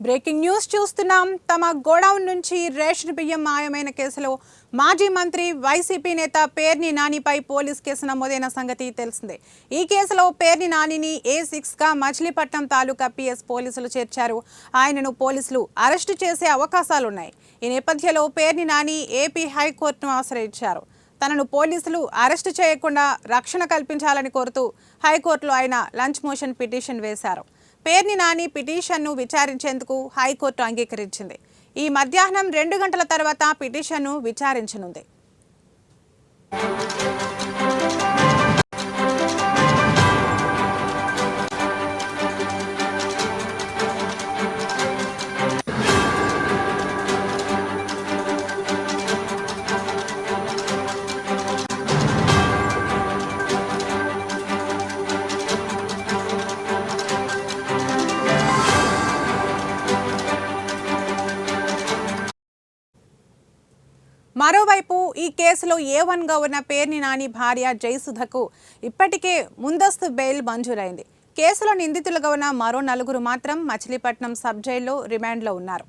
Breaking news చూస్తున్నాం. తమ godown నుంచి రేషన్ బియ్యం మాయమైన కేసులో మాజీ మంత్రి వైసీపీ నేత పేర్ని నానిపై పోలీస్ కేసు నమోదైన సంగతి తెలిసిందే. ఈ కేసులో పేర్ని నానిని A6గా మచిలీపట్నం తాలూకా PS పోలీసులు చేర్చారు. ఆయనను పోలీసులు అరెస్టు చేసే అవకాశాలున్నాయి. ఈ నేపథ్యంలో పేర్ని నాని ఏపీ హైకోర్టును ఆశ్రయించారు. తనను పోలీసులు అరెస్టు చేయకుండా రక్షణ కల్పించాలని కోరుతూ హైకోర్టులో ఆయన లంచ్ మోషన్ పిటిషన్ వేశారు. పేర్ని నాని పిటిషన్ను విచారించేందుకు హైకోర్టు అంగీకరించింది. ఈ మధ్యాహ్నం 2 గంటల తర్వాత పిటిషన్ను విచారించనుంది. మరోవైపు ఈ కేసులో A1గా ఉన్న పేర్ని నాని భార్య జయసుధకు ఇప్పటికే ముందస్తు బెయిల్ మంజూరైంది. కేసులో నిందితులుగా ఉన్న మరో 4 మాత్రం మచిలీపట్నం సబ్ జైల్లో రిమాండ్లో ఉన్నారు.